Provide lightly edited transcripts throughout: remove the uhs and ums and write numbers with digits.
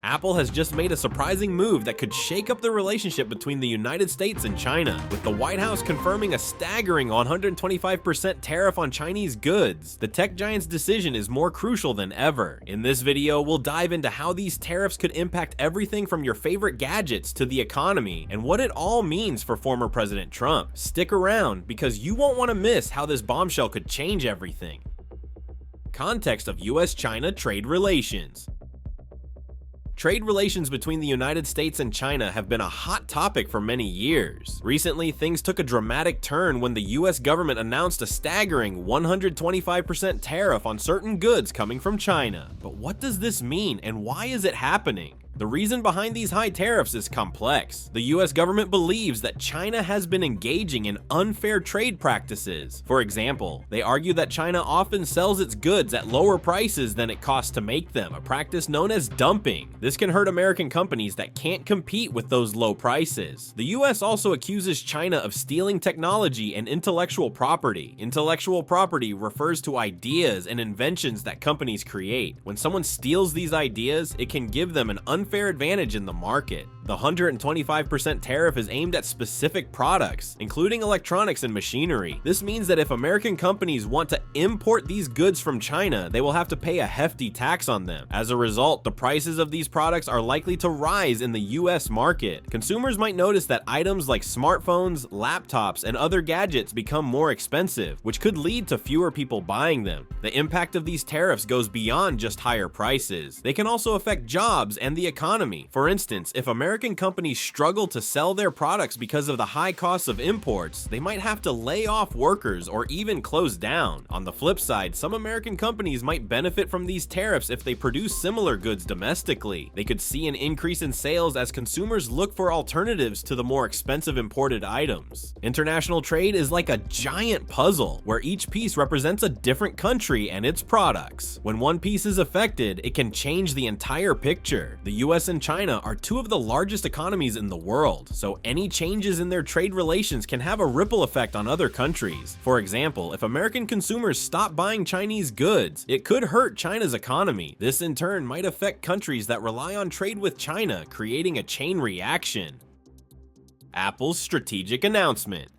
Apple has just made a surprising move that could shake up the relationship between the United States and China, with the White House confirming a staggering 125% tariff on Chinese goods. The tech giant's decision is more crucial than ever. In this video, we'll dive into how these tariffs could impact everything from your favorite gadgets to the economy, and what it all means for former President Trump. Stick around, because you won't want to miss how this bombshell could change everything. Context of US-China trade relations. Trade relations between the United States and China have been a hot topic for many years. Recently, things took a dramatic turn when the US government announced a staggering 125% tariff on certain goods coming from China. But what does this mean, and why is it happening? The reason behind these high tariffs is complex. The US government believes that China has been engaging in unfair trade practices. For example, they argue that China often sells its goods at lower prices than it costs to make them, a practice known as dumping. This can hurt American companies that can't compete with those low prices. The US also accuses China of stealing technology and intellectual property. Intellectual property refers to ideas and inventions that companies create. When someone steals these ideas, it can give them an unfair advantage in the market. The 125% tariff is aimed at specific products, including electronics and machinery. This means that if American companies want to import these goods from China, they will have to pay a hefty tax on them. As a result, the prices of these products are likely to rise in the US market. Consumers might notice that items like smartphones, laptops, and other gadgets become more expensive, which could lead to fewer people buying them. The impact of these tariffs goes beyond just higher prices. They can also affect jobs and the economy. For instance, if American companies struggle to sell their products because of the high costs of imports, they might have to lay off workers or even close down. On the flip side, some American companies might benefit from these tariffs if they produce similar goods domestically. They could see an increase in sales as consumers look for alternatives to the more expensive imported items. International trade is like a giant puzzle, where each piece represents a different country and its products. When one piece is affected, it can change the entire picture. The US and China are two of the largest economies in the world, so any changes in their trade relations can have a ripple effect on other countries. For example, if American consumers stop buying Chinese goods, it could hurt China's economy. This in turn might affect countries that rely on trade with China, creating a chain reaction. Apple's strategic announcement.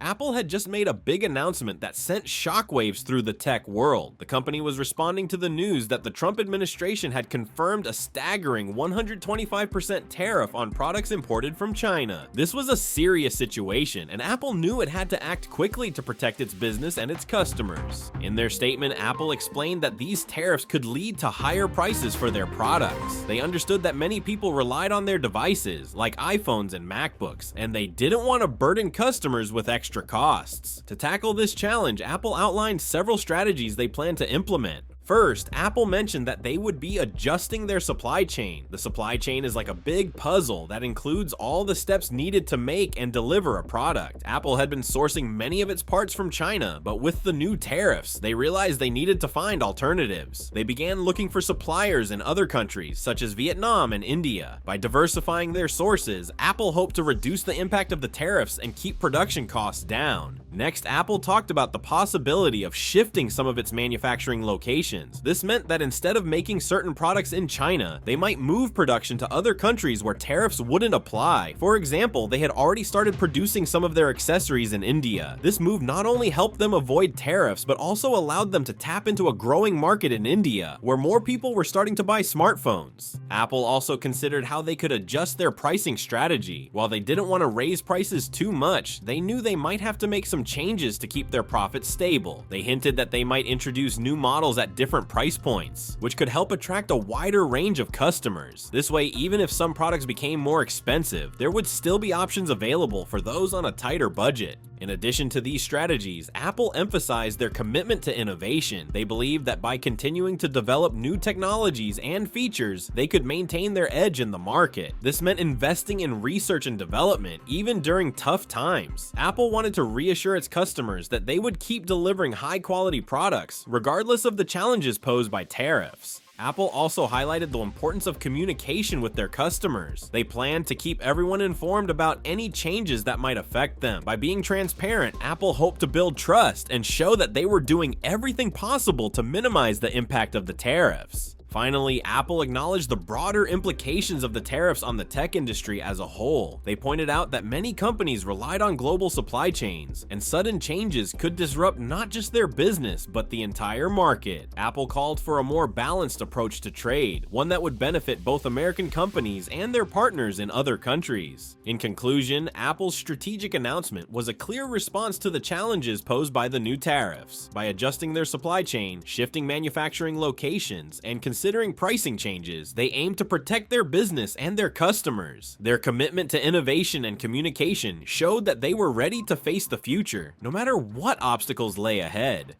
Apple had just made a big announcement that sent shockwaves through the tech world. The company was responding to the news that the Trump administration had confirmed a staggering 125% tariff on products imported from China. This was a serious situation, and Apple knew it had to act quickly to protect its business and its customers. In their statement, Apple explained that these tariffs could lead to higher prices for their products. They understood that many people relied on their devices, like iPhones and MacBooks, and they didn't want to burden customers with extra costs. To tackle this challenge, Apple outlined several strategies they plan to implement. First, Apple mentioned that they would be adjusting their supply chain. The supply chain is like a big puzzle that includes all the steps needed to make and deliver a product. Apple had been sourcing many of its parts from China, but with the new tariffs, they realized they needed to find alternatives. They began looking for suppliers in other countries, such as Vietnam and India. By diversifying their sources, Apple hoped to reduce the impact of the tariffs and keep production costs down. Next, Apple talked about the possibility of shifting some of its manufacturing locations. This meant that instead of making certain products in China, they might move production to other countries where tariffs wouldn't apply. For example, they had already started producing some of their accessories in India. This move not only helped them avoid tariffs, but also allowed them to tap into a growing market in India, where more people were starting to buy smartphones. Apple also considered how they could adjust their pricing strategy. While they didn't want to raise prices too much, they knew they might have to make some changes to keep their profits stable. They hinted that they might introduce new models at different price points, which could help attract a wider range of customers. This way, even if some products became more expensive, there would still be options available for those on a tighter budget. In addition to these strategies, Apple emphasized their commitment to innovation. They believed that by continuing to develop new technologies and features, they could maintain their edge in the market. This meant investing in research and development, even during tough times. Apple wanted to reassure its customers that they would keep delivering high-quality products, regardless of the challenges posed by tariffs. Apple also highlighted the importance of communication with their customers. They planned to keep everyone informed about any changes that might affect them. By being transparent, Apple hoped to build trust and show that they were doing everything possible to minimize the impact of the tariffs. Finally, Apple acknowledged the broader implications of the tariffs on the tech industry as a whole. They pointed out that many companies relied on global supply chains, and sudden changes could disrupt not just their business, but the entire market. Apple called for a more balanced approach to trade, one that would benefit both American companies and their partners in other countries. In conclusion, Apple's strategic announcement was a clear response to the challenges posed by the new tariffs. By adjusting their supply chain, shifting manufacturing locations, and considering pricing changes, they aim to protect their business and their customers. Their commitment to innovation and communication showed that they were ready to face the future, no matter what obstacles lay ahead.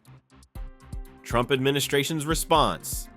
Trump administration's response.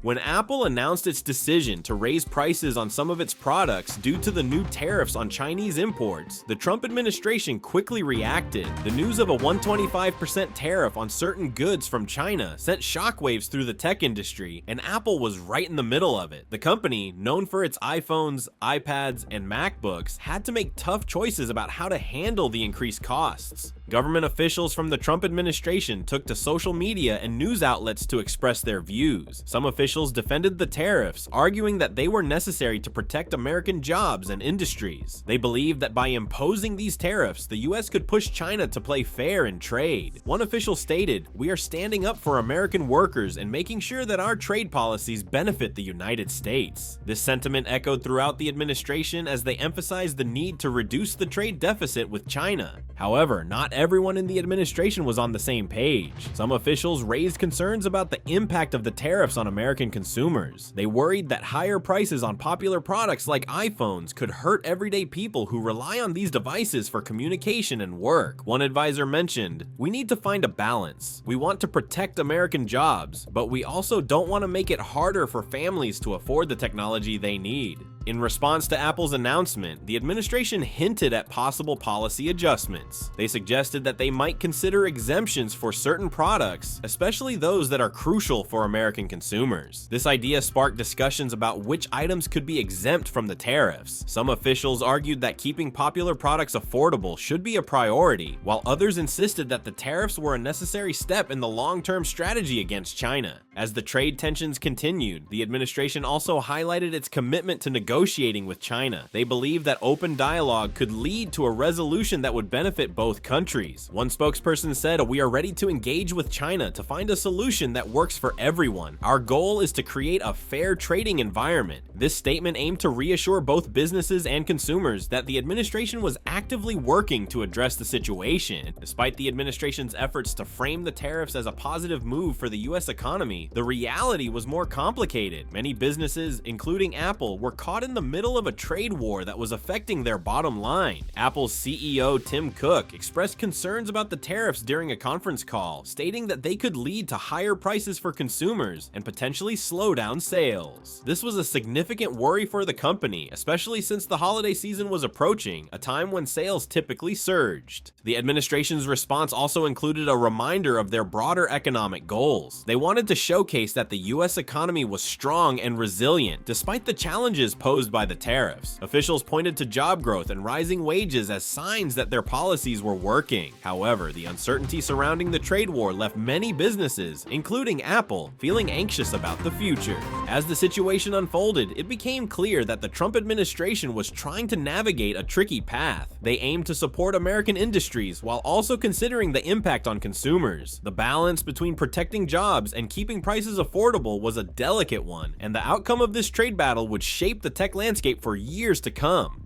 When Apple announced its decision to raise prices on some of its products due to the new tariffs on Chinese imports, the Trump administration quickly reacted. The news of a 125% tariff on certain goods from China sent shockwaves through the tech industry, and Apple was right in the middle of it. The company, known for its iPhones, iPads, and MacBooks, had to make tough choices about how to handle the increased costs. Government officials from the Trump administration took to social media and news outlets to express their views. Some officials defended the tariffs, arguing that they were necessary to protect American jobs and industries. They believed that by imposing these tariffs, the US could push China to play fair in trade. One official stated, "We are standing up for American workers and making sure that our trade policies benefit the United States." This sentiment echoed throughout the administration as they emphasized the need to reduce the trade deficit with China. However, not everyone in the administration was on the same page. Some officials raised concerns about the impact of the tariffs on American consumers. They worried that higher prices on popular products like iPhones could hurt everyday people who rely on these devices for communication and work. One advisor mentioned, "We need to find a balance. We want to protect American jobs, but we also don't want to make it harder for families to afford the technology they need." In response to Apple's announcement, the administration hinted at possible policy adjustments. They suggested that they might consider exemptions for certain products, especially those that are crucial for American consumers. This idea sparked discussions about which items could be exempt from the tariffs. Some officials argued that keeping popular products affordable should be a priority, while others insisted that the tariffs were a necessary step in the long-term strategy against China. As the trade tensions continued, the administration also highlighted its commitment to negotiating with China. They believed that open dialogue could lead to a resolution that would benefit both countries. One spokesperson said, "We are ready to engage with China to find a solution that works for everyone. Our goal is to create a fair trading environment." This statement aimed to reassure both businesses and consumers that the administration was actively working to address the situation. Despite the administration's efforts to frame the tariffs as a positive move for the US economy, the reality was more complicated. Many businesses, including Apple, were caught in the middle of a trade war that was affecting their bottom line. Apple's CEO Tim Cook expressed concerns about the tariffs during a conference call, stating that they could lead to higher prices for consumers and potentially slow down sales. This was a significant worry for the company, especially since the holiday season was approaching, a time when sales typically surged. The administration's response also included a reminder of their broader economic goals. They wanted to showcase that the US economy was strong and resilient despite the challenges posed by the tariffs. Officials pointed to job growth and rising wages as signs that their policies were working. However, the uncertainty surrounding the trade war left many businesses, including Apple, feeling anxious about the future. As the situation unfolded, it became clear that the Trump administration was trying to navigate a tricky path. They aimed to support American industries while also considering the impact on consumers. The balance between protecting jobs and keeping prices affordable was a delicate one, and the outcome of this trade battle would shape the tech landscape for years to come.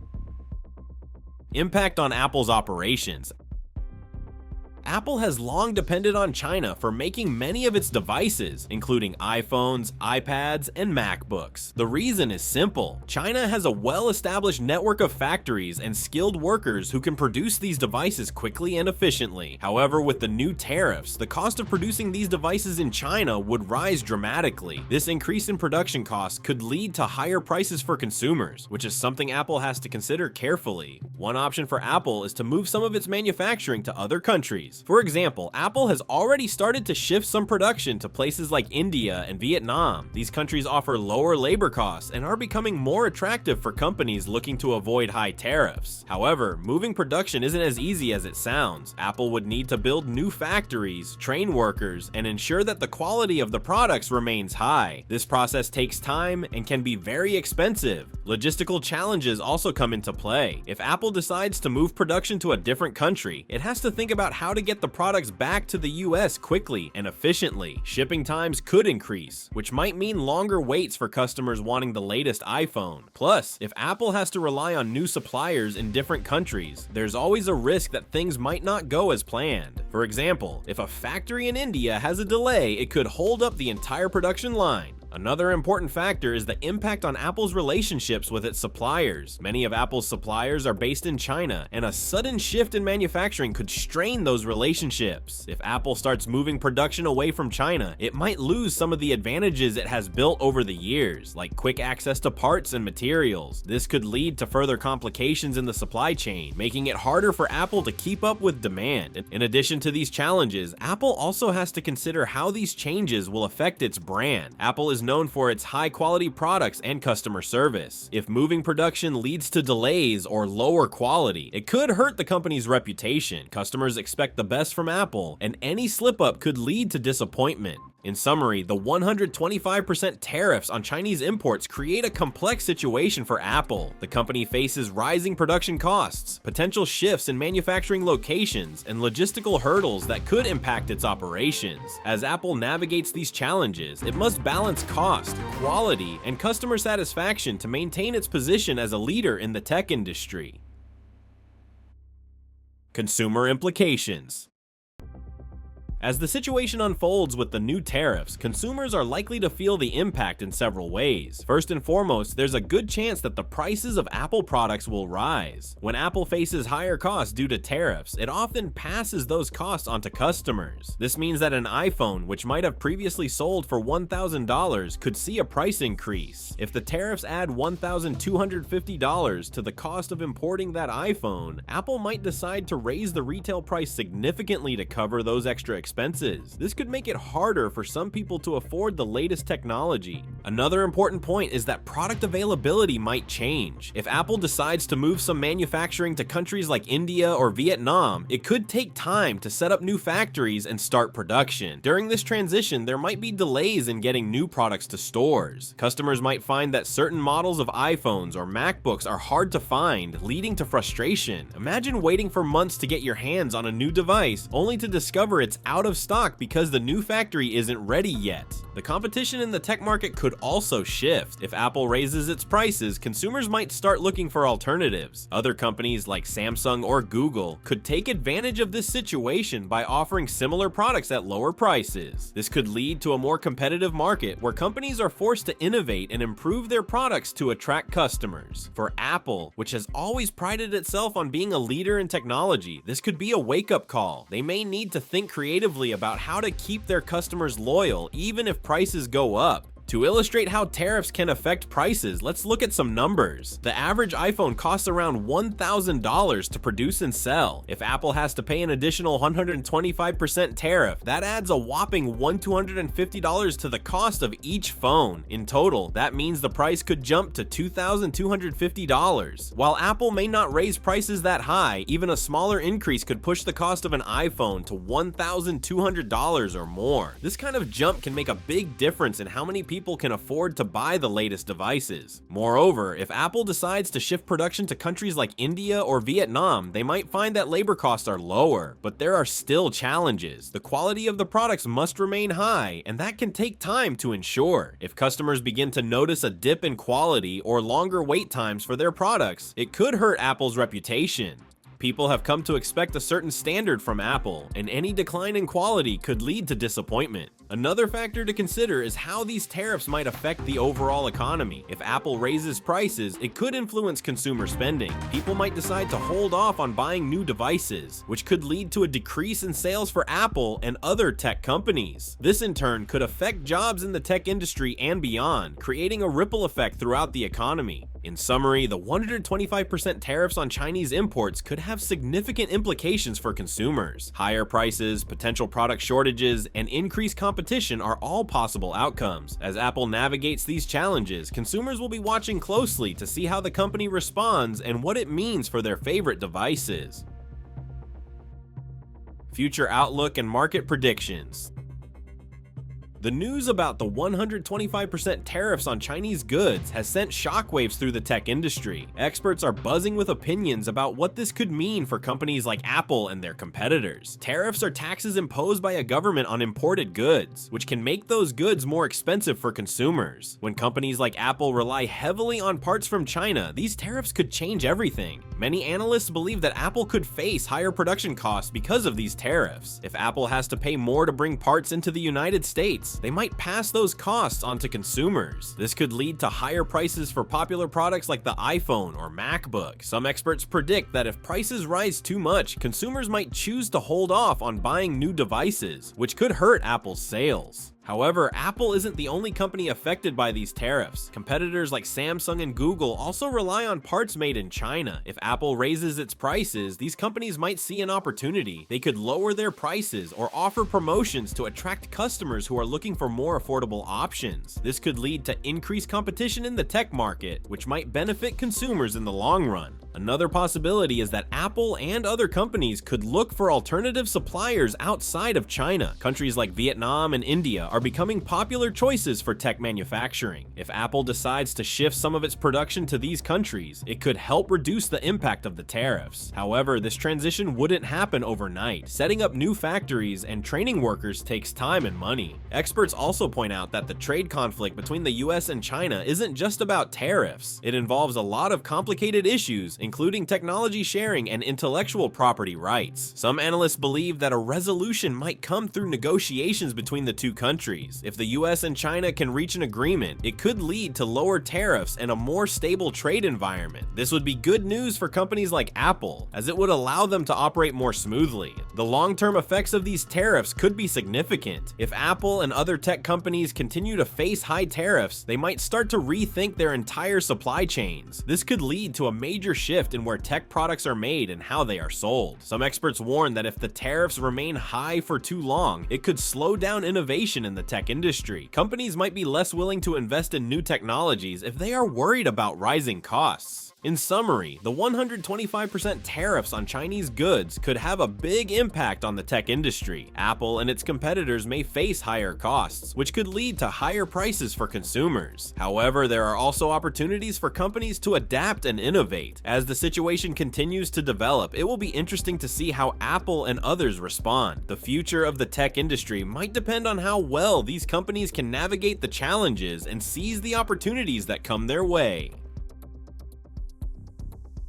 Impact on Apple's operations. Apple has long depended on China for making many of its devices, including iPhones, iPads, and MacBooks. The reason is simple. China has a well-established network of factories and skilled workers who can produce these devices quickly and efficiently. However, with the new tariffs, the cost of producing these devices in China would rise dramatically. This increase in production costs could lead to higher prices for consumers, which is something Apple has to consider carefully. One option for Apple is to move some of its manufacturing to other countries. countries. For example, Apple has already started to shift some production to places like India and Vietnam. These countries offer lower labor costs and are becoming more attractive for companies looking to avoid high tariffs. However, moving production isn't as easy as it sounds. Apple would need to build new factories, train workers, and ensure that the quality of the products remains high. This process takes time and can be very expensive. Logistical challenges also come into play. If Apple decides to move production to a different country, it has to think about how to get the products back to the US quickly and efficiently. Shipping times could increase, which might mean longer waits for customers wanting the latest iPhone. Plus, if Apple has to rely on new suppliers in different countries, there's always a risk that things might not go as planned. For example, if a factory in India has a delay, it could hold up the entire production line. Another important factor is the impact on Apple's relationships with its suppliers. Many of Apple's suppliers are based in China, and a sudden shift in manufacturing could strain those relationships. If Apple starts moving production away from China, it might lose some of the advantages it has built over the years, like quick access to parts and materials. This could lead to further complications in the supply chain, making it harder for Apple to keep up with demand. In addition to these challenges, Apple also has to consider how these changes will affect its brand. Apple is known for its high-quality products and customer service. If moving production leads to delays or lower quality, it could hurt the company's reputation. Customers expect the best from Apple, and any slip-up could lead to disappointment. In summary, the 125% tariffs on Chinese imports create a complex situation for Apple. The company faces rising production costs, potential shifts in manufacturing locations, and logistical hurdles that could impact its operations. As Apple navigates these challenges, it must balance cost, quality, and customer satisfaction to maintain its position as a leader in the tech industry. Consumer implications. As the situation unfolds with the new tariffs, consumers are likely to feel the impact in several ways. First and foremost, there's a good chance that the prices of Apple products will rise. When Apple faces higher costs due to tariffs, it often passes those costs onto customers. This means that an iPhone, which might have previously sold for $1,000, could see a price increase. If the tariffs add $1,250 to the cost of importing that iPhone, Apple might decide to raise the retail price significantly to cover those extra expenses. This could make it harder for some people to afford the latest technology. Another important point is that product availability might change. If Apple decides to move some manufacturing to countries like India or Vietnam, it could take time to set up new factories and start production. During this transition, there might be delays in getting new products to stores. Customers might find that certain models of iPhones or MacBooks are hard to find, leading to frustration. Imagine waiting for months to get your hands on a new device, only to discover it's out of stock because the new factory isn't ready yet. The competition in the tech market could also shift. If Apple raises its prices, consumers might start looking for alternatives. Other companies like Samsung or Google could take advantage of this situation by offering similar products at lower prices. This could lead to a more competitive market where companies are forced to innovate and improve their products to attract customers. For Apple, which has always prided itself on being a leader in technology, this could be a wake-up call. They may need to think creatively about how to keep their customers loyal even if prices go up. To illustrate how tariffs can affect prices, let's look at some numbers. The average iPhone costs around $1,000 to produce and sell. If Apple has to pay an additional 125% tariff, that adds a whopping $1,250 to the cost of each phone. In total, that means the price could jump to $2,250. While Apple may not raise prices that high, even a smaller increase could push the cost of an iPhone to $1,200 or more. This kind of jump can make a big difference in how many people can afford to buy the latest devices. Moreover, if Apple decides to shift production to countries like India or Vietnam, they might find that labor costs are lower, but there are still challenges. The quality of the products must remain high, and that can take time to ensure. If customers begin to notice a dip in quality or longer wait times for their products, it could hurt Apple's reputation. People have come to expect a certain standard from Apple, and any decline in quality could lead to disappointment. Another factor to consider is how these tariffs might affect the overall economy. If Apple raises prices, it could influence consumer spending. People might decide to hold off on buying new devices, which could lead to a decrease in sales for Apple and other tech companies. This in turn could affect jobs in the tech industry and beyond, creating a ripple effect throughout the economy. In summary, the 125% tariffs on Chinese imports could have significant implications for consumers. Higher prices, potential product shortages, and increased competition are all possible outcomes. As Apple navigates these challenges, consumers will be watching closely to see how the company responds and what it means for their favorite devices. Future outlook and market predictions. The news about the 125% tariffs on Chinese goods has sent shockwaves through the tech industry. Experts are buzzing with opinions about what this could mean for companies like Apple and their competitors. Tariffs are taxes imposed by a government on imported goods, which can make those goods more expensive for consumers. When companies like Apple rely heavily on parts from China, these tariffs could change everything. Many analysts believe that Apple could face higher production costs because of these tariffs. If Apple has to pay more to bring parts into the United States, they might pass those costs on to consumers. This could lead to higher prices for popular products like the iPhone or MacBook. Some experts predict that if prices rise too much, consumers might choose to hold off on buying new devices, which could hurt Apple's sales. However, Apple isn't the only company affected by these tariffs. Competitors like Samsung and Google also rely on parts made in China. If Apple raises its prices, these companies might see an opportunity. They could lower their prices or offer promotions to attract customers who are looking for more affordable options. This could lead to increased competition in the tech market, which might benefit consumers in the long run. Another possibility is that Apple and other companies could look for alternative suppliers outside of China. Countries like Vietnam and India are becoming popular choices for tech manufacturing. If Apple decides to shift some of its production to these countries, it could help reduce the impact of the tariffs. However, this transition wouldn't happen overnight. Setting up new factories and training workers takes time and money. Experts also point out that the trade conflict between the US and China isn't just about tariffs. It involves a lot of complicated issues, including technology sharing and intellectual property rights. Some analysts believe that a resolution might come through negotiations between the two countries. If the US and China can reach an agreement, it could lead to lower tariffs and a more stable trade environment. This would be good news for companies like Apple, as it would allow them to operate more smoothly. The long-term effects of these tariffs could be significant. If Apple and other tech companies continue to face high tariffs, they might start to rethink their entire supply chains. This could lead to a major shift in where tech products are made and how they are sold. Some experts warn that if the tariffs remain high for too long, it could slow down innovation in the tech industry. Companies might be less willing to invest in new technologies if they are worried about rising costs. In summary, the 125% tariffs on Chinese goods could have a big impact on the tech industry. Apple and its competitors may face higher costs, which could lead to higher prices for consumers. However, there are also opportunities for companies to adapt and innovate. As the situation continues to develop, it will be interesting to see how Apple and others respond. The future of the tech industry might depend on how well these companies can navigate the challenges and seize the opportunities that come their way.